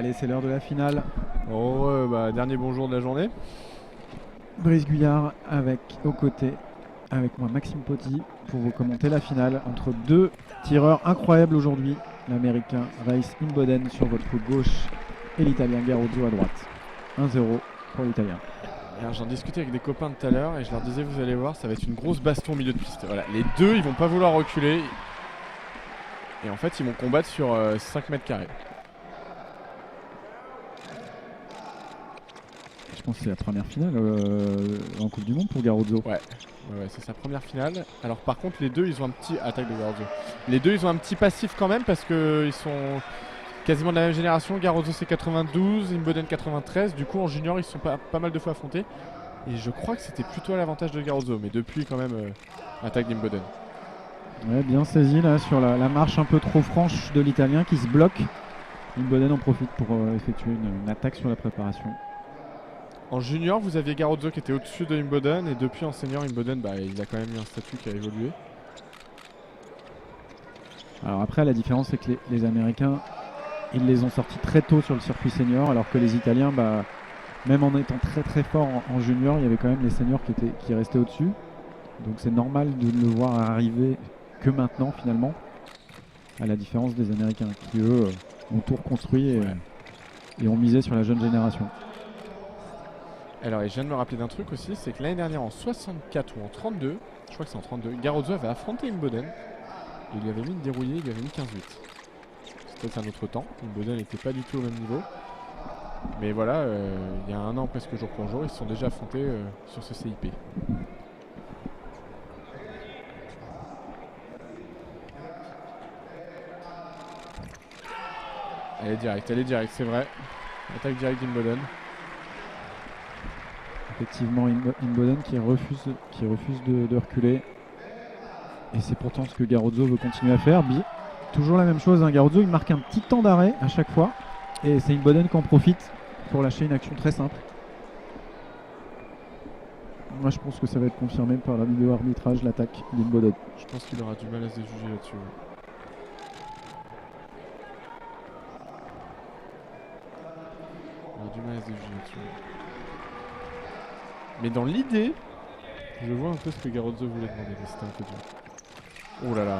Allez, c'est l'heure de la finale. Oh, dernier bonjour de la journée. Brice Guyard aux côtés, avec moi Maxime Potti, pour vous commenter la finale entre deux tireurs incroyables aujourd'hui. L'américain Race Imboden sur votre gauche et l'italien Garozzo à droite. 1-0 pour l'italien. J'en discutais avec des copains de tout à l'heure et je leur disais, vous allez voir, ça va être une grosse baston au milieu de piste. Voilà, les deux, ils vont pas vouloir reculer. Et en fait, ils vont combattre sur 5 mètres carrés. Je pense que c'est la première finale en Coupe du Monde pour Garozzo. Ouais, c'est sa première finale. Alors par contre, les deux, ils ont un petit... Attaque de Garozzo. Les deux, ils ont un petit passif quand même parce qu'ils sont quasiment de la même génération. Garozzo, c'est 92, Imboden 93. Du coup, en junior, ils se sont pas mal de fois affrontés. Et je crois que c'était plutôt à l'avantage de Garozzo. Mais depuis, quand même, attaque d'Imboden. Ouais, bien saisi là sur la marche un peu trop franche de l'italien qui se bloque. Imboden en profite pour effectuer une attaque sur la préparation. En junior, vous aviez Garozzo qui était au-dessus de Imboden. Et depuis, en senior, Imboden, il a quand même eu un statut qui a évolué. Alors après, la différence, c'est que les Américains, ils les ont sortis très tôt sur le circuit senior, alors que les Italiens, même en étant très très forts en junior, il y avait quand même les seniors qui restaient au-dessus. Donc c'est normal de ne le voir arriver que maintenant, finalement, à la différence des Américains, qui eux ont tout reconstruit et ont misé sur la jeune génération. Alors, et je viens de me rappeler d'un truc aussi, c'est que l'année dernière, en 64 ou en 32, je crois que c'est en 32, Garozzo avait affronté Imboden. Il lui avait mis une dérouillée, il lui avait mis 15-8. C'était un autre temps, Imboden n'était pas du tout au même niveau. Mais voilà, il y a un an presque jour pour jour, ils se sont déjà affrontés sur ce CIP. Elle est directe, c'est vrai. Attaque directe d'Imboden. Effectivement, Imboden qui refuse de reculer. Et c'est pourtant ce que Garozzo veut continuer à faire. Toujours la même chose, hein. Garozzo il marque un petit temps d'arrêt à chaque fois. Et c'est Imboden qui en profite pour lâcher une action très simple. Moi je pense que ça va être confirmé par la vidéo arbitrage, l'attaque d'Imboden. Je pense qu'il aura du mal à se déjuger là-dessus. Il aura du mal à se déjuger là-dessus. Mais dans l'idée, je vois un peu ce que Garozzo voulait demander, mais c'était un peu dur. Oh là là.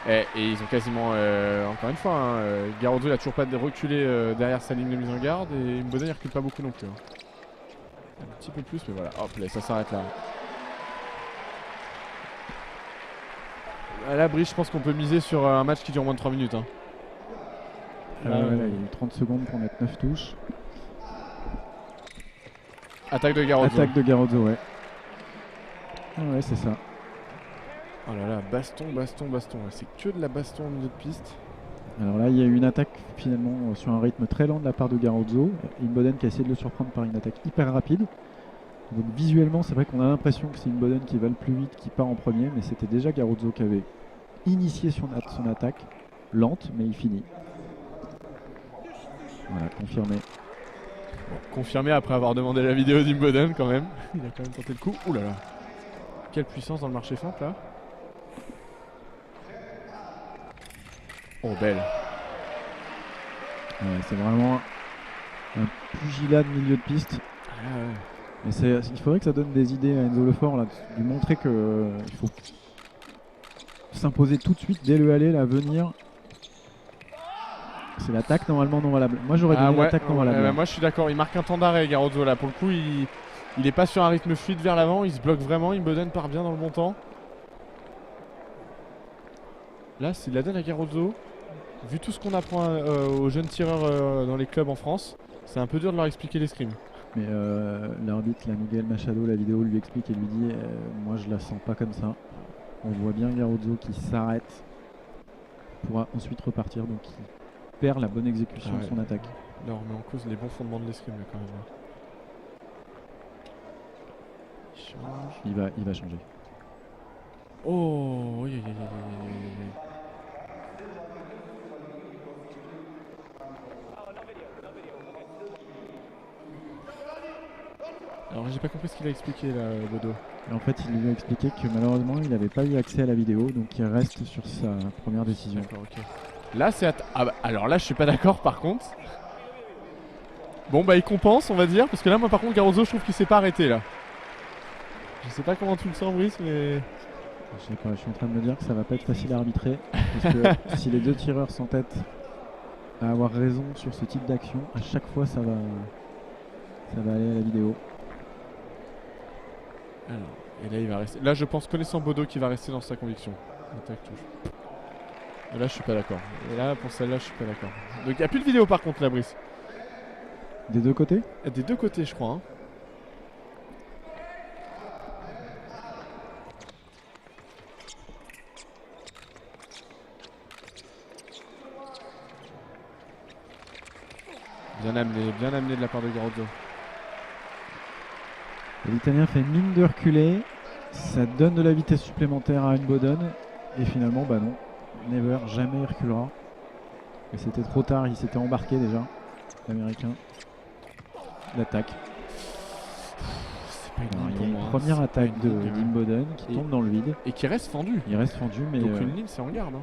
Et ils ont quasiment, encore une fois, hein, Garozzo il a toujours pas reculé derrière sa ligne de mise en garde et Imboden il recule pas beaucoup non plus. Hein. Un petit peu plus, mais voilà, hop là, ça s'arrête là. À la Brice, je pense qu'on peut miser sur un match qui dure moins de 3 minutes. Hein. Il y a eu 30 secondes pour mettre 9 touches. Attaque de Garozzo. Attaque de Garozzo, ouais. Ouais, c'est ça. Oh là là, baston. C'est que de la baston au milieu de piste. Alors là, il y a eu une attaque finalement sur un rythme très lent de la part de Garozzo. Imboden qui a essayé de le surprendre par une attaque hyper rapide. Donc visuellement, c'est vrai qu'on a l'impression que c'est Imboden qui va le plus vite, qui part en premier, mais c'était déjà Garozzo qui avait initié son attaque. Lente, mais il finit. Voilà, confirmé. Bon, confirmé après avoir demandé la vidéo d'Imboden quand même. Il a quand même tenté le coup. Ouh là là. Quelle puissance dans le marché fente là. Oh belle. Ouais, c'est vraiment un pugilat de milieu de piste. Ah ouais. Mais il faudrait que ça donne des idées à Enzo Lefort, là, de lui montrer qu'il faut s'imposer tout de suite dès le aller, là, venir. C'est l'attaque normalement non valable. Moi j'aurais donné l'attaque non valable. Moi je suis d'accord, il marque un temps d'arrêt Garozzo là. Pour le coup, il est pas sur un rythme fluide vers l'avant, il se bloque vraiment. Imboden part bien dans le bon temps. Là, s'il la donne à Garozzo, vu tout ce qu'on apprend aux jeunes tireurs dans les clubs en France, c'est un peu dur de leur expliquer l'escrime. Mais l'arbitre, Miguel Machado, la vidéo lui explique et lui dit moi je la sens pas comme ça. On voit bien Garozzo qui s'arrête pour ensuite repartir, donc il perd la bonne exécution de son attaque. Là on remet en cause les bons fondements de l'escrime quand même. Il change. Il va changer. Oh oui. Alors j'ai pas compris ce qu'il a expliqué là, Bodo. Et en fait, il lui a expliqué que malheureusement, il n'avait pas eu accès à la vidéo, donc il reste sur sa première décision. D'accord, ok. Là c'est ah bah, alors là je suis pas d'accord par contre. Bon bah il compense on va dire. Parce que là moi par contre Garozzo je trouve qu'il s'est pas arrêté là. Je sais pas comment tu le sens Brice mais... Je sais pas, je suis en train de me dire que ça va pas être facile à arbitrer. Parce que si les deux tireurs s'entêtent à avoir raison sur ce type d'action, à chaque fois ça va aller à la vidéo. Alors, et là il va rester. Là je pense connaissant Bodo qu'il va rester dans sa conviction. Attaque touche. Et là je suis pas d'accord. Et là pour celle-là je suis pas d'accord. Donc il n'y a plus de vidéo par contre là Brice. Des deux côtés? Des deux côtés je crois hein. Bien amené de la part de Garozzo. L'Italien fait mine de reculer, ça donne de la vitesse supplémentaire à Unboden et finalement bah non, Never jamais il reculera. Et c'était trop tard, il s'était embarqué déjà, l'Américain. L'attaque. C'est pas une il y a une première attaque de Unboden qui tombe dans le vide. Et qui reste fendu. Il reste fendu mais... Donc une ligne c'est en garde. Hein.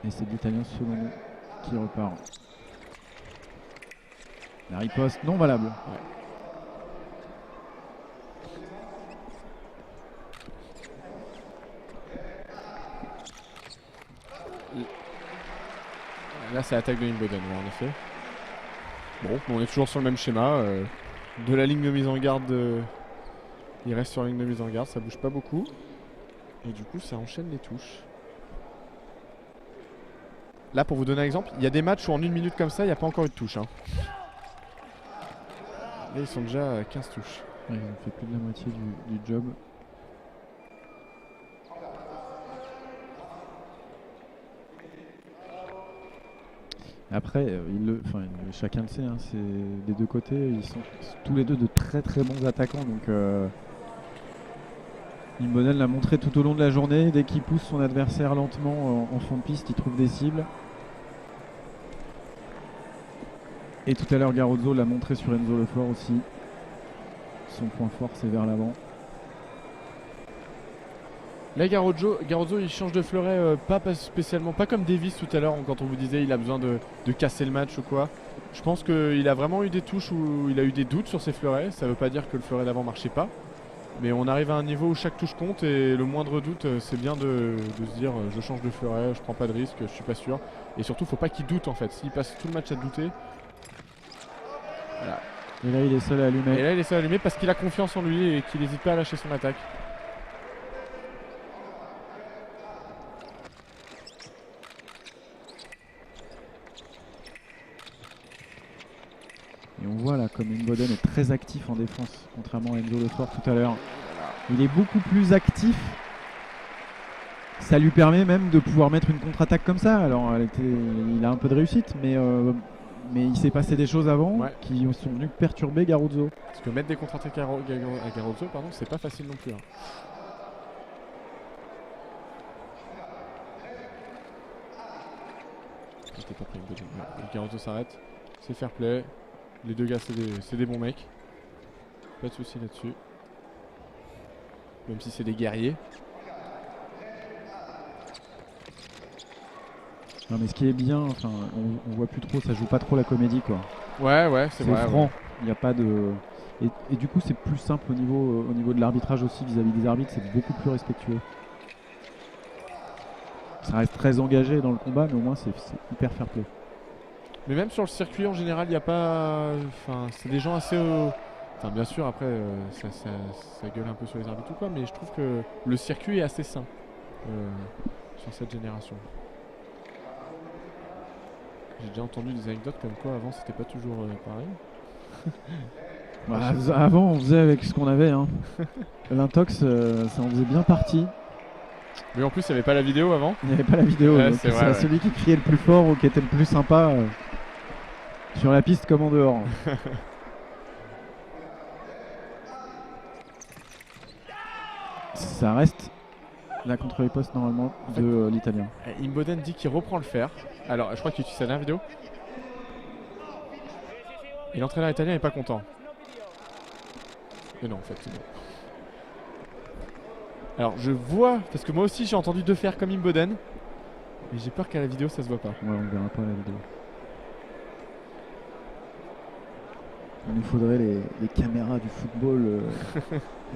Et c'est l'Italien selon nous qui repart. La riposte non valable. Ouais. Là c'est l'attaque de Unboden en effet. Bon on est toujours sur le même schéma. De la ligne de mise en garde il reste sur la ligne de mise en garde, ça bouge pas beaucoup. Et du coup ça enchaîne les touches. Là pour vous donner un exemple, il y a des matchs où en une minute comme ça il n'y a pas encore eu de touche hein. Là ils sont déjà à 15 touches. Ouais, ils ont fait plus de la moitié du job. Après, chacun le sait, hein, c'est des deux côtés, ils sont tous les deux de très très bons attaquants. Donc Unboden l'a montré tout au long de la journée, dès qu'il pousse son adversaire lentement en fond de piste, il trouve des cibles. Et tout à l'heure Garozzo l'a montré sur Enzo Lefort aussi. Son point fort c'est vers l'avant. Là Garozzo il change de fleuret pas spécialement, pas comme Davis tout à l'heure quand on vous disait il a besoin de casser le match ou quoi. Je pense qu'il a vraiment eu des touches où il a eu des doutes sur ses fleurets. Ça veut pas dire que le fleuret d'avant marchait pas. Mais on arrive à un niveau où chaque touche compte et le moindre doute c'est bien de se dire je change de fleuret, je prends pas de risque, je suis pas sûr. Et surtout faut pas qu'il doute en fait. S'il passe tout le match à douter. Voilà. Et là il est seul à allumer. Et là il est seul à allumer parce qu'il a confiance en lui et qu'il n'hésite pas à lâcher son attaque. Et on voit là comme Unboden est très actif en défense, contrairement à Enzo Lefort tout à l'heure. Il est beaucoup plus actif. Ça lui permet même de pouvoir mettre une contre-attaque comme ça. Alors il a un peu de réussite, mais il s'est passé des choses avant qui sont venues perturber Garozzo. Parce que mettre des contre-attaques à Garozzo, pardon, c'est pas facile non plus. Hein. J'étais pas pris une bonne. Garozzo s'arrête, c'est fair play. Les deux gars c'est des bons mecs. Pas de soucis là-dessus. Même si c'est des guerriers. Non mais ce qui est bien, enfin on voit plus trop, ça joue pas trop la comédie quoi. Ouais c'est vrai. C'est franc, ouais. Il n'y a pas de... Et du coup c'est plus simple au niveau de l'arbitrage aussi vis-à-vis des arbitres, c'est beaucoup plus respectueux. Ça reste très engagé dans le combat mais au moins c'est hyper fair play. Mais même sur le circuit en général, il n'y a pas... Enfin, c'est des gens assez... Enfin, bien sûr, après, ça gueule un peu sur les arbitres ou quoi, mais je trouve que le circuit est assez sain sur cette génération. J'ai déjà entendu des anecdotes comme quoi avant c'était pas toujours pareil. Avant on faisait avec ce qu'on avait. Hein. L'intox, ça en faisait bien partie. Mais en plus, il n'y avait pas la vidéo avant. Il n'y avait pas la vidéo, ouais, donc c'est vrai, celui qui criait le plus fort ou qui était le plus sympa sur la piste comme en dehors. Ça reste la contre-riposte normalement de l'Italien. Unboden dit qu'il reprend le fer. Alors, je crois qu'il utilise sa dernière vidéo. Et l'entraîneur italien n'est pas content. Mais non, en fait, c'est bon. Alors, je vois, parce que moi aussi j'ai entendu deux fers comme Unboden. Et j'ai peur qu'à la vidéo ça se voit pas. Ouais, on verra pas la vidéo. Il nous faudrait les caméras du football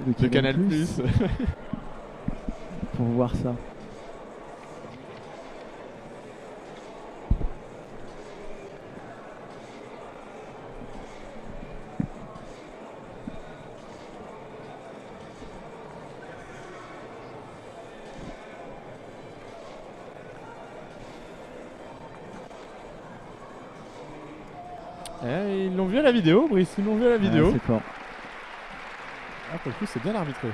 De Canal+. Pour voir ça. Ils l'ont vu à la vidéo, Brice, ils l'ont vu à la vidéo. Ouais, c'est fort. Ah, pour le coup, c'est bien arbitré,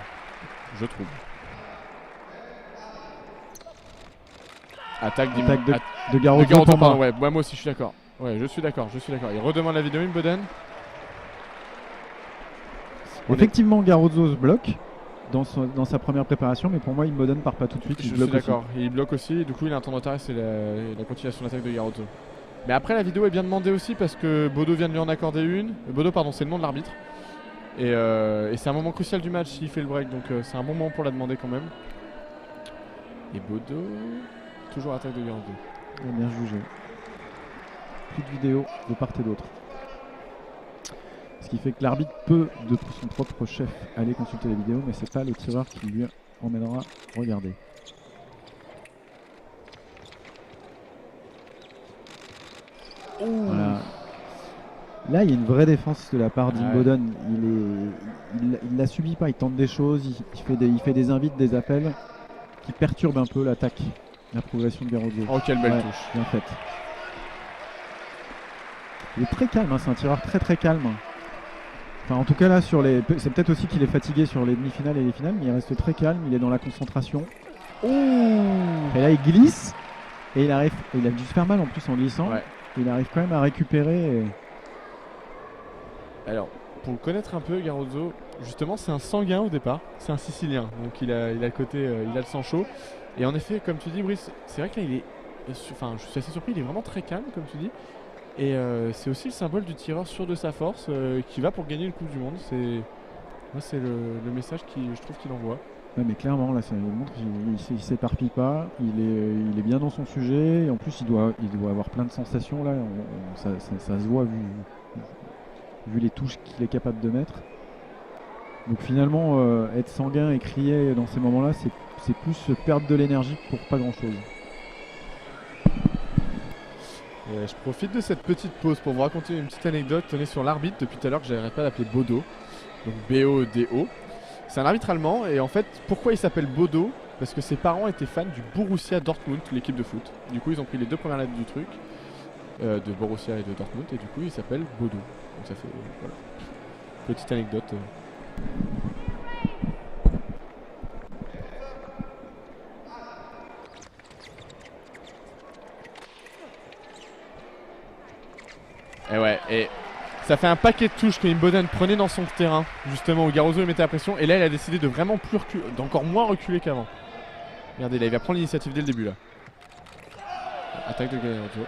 je trouve. Attaque de Garozo pour moi. Ouais, moi aussi je suis d'accord. Ouais, je suis d'accord. Il redemande la vidéo, Imboden. Effectivement, Garozo se bloque dans sa première préparation, mais pour moi, Imboden part pas tout de suite. Je suis d'accord, il bloque aussi, et du coup il a un temps de retard et c'est la continuation de l'attaque de Garozo. Mais après la vidéo est bien demandée aussi parce que Bodo vient de lui en accorder une. Bodo, pardon, c'est le nom de l'arbitre. Et c'est un moment crucial du match s'il fait le break, donc c'est un bon moment pour la demander quand même. Et Bodo, toujours attaque de Garozo. Bien jugé. Plus de vidéo de part et d'autre. Ce qui fait que l'arbitre peut, de son propre chef, aller consulter les vidéos, mais c'est pas le tireur qui lui emmènera regarder. Voilà. Là, il y a une vraie défense de la part d'Imboden. Il la subit pas, il tente des choses, il fait des invites, des appels qui perturbent un peu l'attaque, la progression de Garozo. Oh, quelle belle touche. Bien faite. Il est très calme, hein, c'est un tireur très très calme. Enfin, en tout cas là, c'est peut-être aussi qu'il est fatigué sur les demi-finales et les finales, mais il reste très calme, il est dans la concentration. Et là, il glisse et il a dû se faire mal en plus en glissant. Ouais. Il arrive quand même à récupérer. Alors, pour le connaître un peu, Garozo, justement, c'est un sanguin au départ. C'est un Sicilien, donc il a le côté, il a le sang chaud. Et en effet, comme tu dis, Brice, c'est vrai que là, je suis assez surpris. Il est vraiment très calme, comme tu dis. Et c'est aussi le symbole du tireur sûr de sa force qui va pour gagner le Coupe du Monde. C'est le message je trouve qu'il envoie. Ouais, mais clairement, là, ça montre qu'il s'éparpille pas, il est bien dans son sujet, et en plus, il doit avoir plein de sensations, là, ça se voit vu les touches qu'il est capable de mettre. Donc finalement, être sanguin et crier dans ces moments-là, c'est plus perdre de l'énergie pour pas grand-chose. Je profite de cette petite pause pour vous raconter une petite anecdote. Tenez sur l'arbitre depuis tout à l'heure que j'arrête pas d'appeler Bodo, donc B-O-D-O. C'est un arbitre allemand et en fait pourquoi il s'appelle Bodo? Parce que ses parents étaient fans du Borussia Dortmund, l'équipe de foot. Du coup ils ont pris les deux premières lettres du truc, de Borussia et de Dortmund, et du coup il s'appelle Bodo. Donc ça fait voilà. Petite anecdote. Et ouais, et ça fait un paquet de touches que Imboden prenait dans son terrain, justement où Garozo lui mettait la pression, et là il a décidé de vraiment plus reculer, d'encore moins reculer qu'avant. Regardez là, il va prendre l'initiative dès le début là. Attaque de Garozo.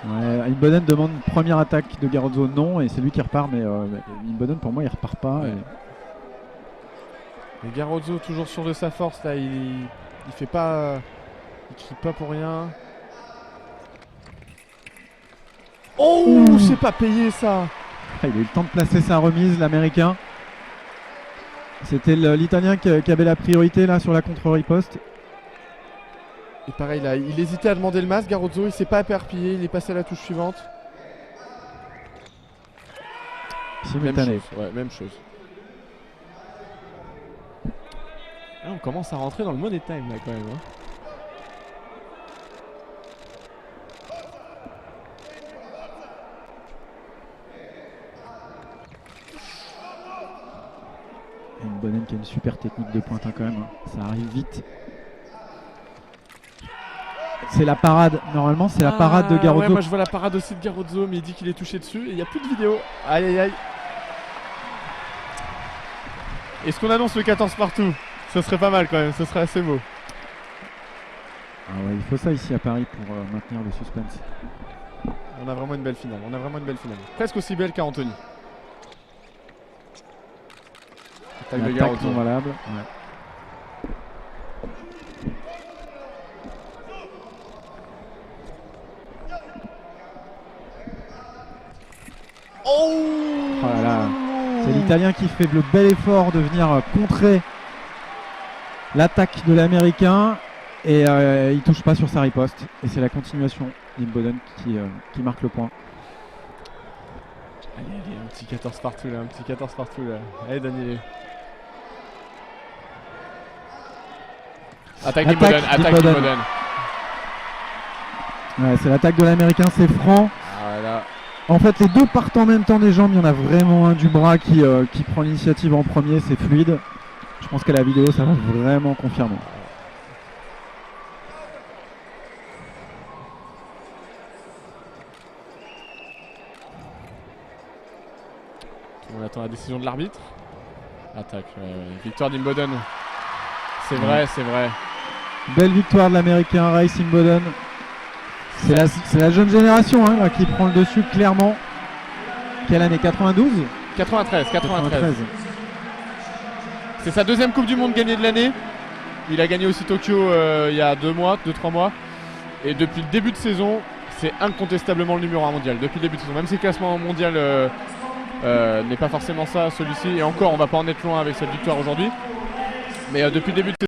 Ouais, Imboden demande première attaque de Garozo, non, et c'est lui qui repart, mais Imboden pour moi il repart pas. Ouais. Et Garozo toujours sûr de sa force là, il fait pas, il crie pas pour rien. Oh, c'est pas payé ça. Il a eu le temps de placer sa remise, l'américain. C'était l'italien qui avait la priorité là sur la contre-riposte. Et pareil là, il hésitait à demander le masque, Garozo, il s'est pas éparpillé, il est passé à la touche suivante. Simultané. Même chose. Là, on commence à rentrer dans le money time là quand même. Hein. Imboden qui a une super technique de pointe quand même, hein. Ça arrive vite. C'est la parade, normalement c'est la parade de Garozo. Ouais, moi je vois la parade aussi de Garozo, mais il dit qu'il est touché dessus et il n'y a plus de vidéo. Aïe aïe aïe. Est-ce qu'on annonce le 14 partout? Ce serait pas mal quand même, ce serait assez beau. Ah ouais, il faut ça ici à Paris pour maintenir le suspense. On a vraiment une belle finale, Presque aussi belle qu'à Anthony. Attaque de Garozo. Non valable. Ouais. Oh, Oh là là. C'est l'Italien qui fait le bel effort de venir contrer l'attaque de l'Américain et il touche pas sur sa riposte. Et c'est la continuation d'Imboden qui marque le point. Allez, un petit 14 partout là, Allez Daniel. Attaque d'Imboden. Ouais, c'est l'attaque de l'Américain, c'est franc. Voilà. En fait, les deux partent en même temps des jambes. Il y en a vraiment un du bras qui prend l'initiative en premier, c'est fluide. Je pense qu'à la vidéo, ça va vraiment confirmer. On attend la décision de l'arbitre. Attaque. Victoire d'Imboden. C'est vrai. Belle victoire de l'Américain, Race Imboden. C'est la jeune génération là, qui prend le dessus clairement. Quelle année? 92 93. C'est sa deuxième Coupe du Monde gagnée de l'année. Il a gagné aussi Tokyo il y a 2-3 mois. Et depuis le début de saison, c'est incontestablement le numéro 1 mondial. Depuis le début de saison. Même si le classement mondial n'est pas forcément ça, celui-ci. Et encore, on va pas en être loin avec cette victoire aujourd'hui. Mais depuis le début de saison.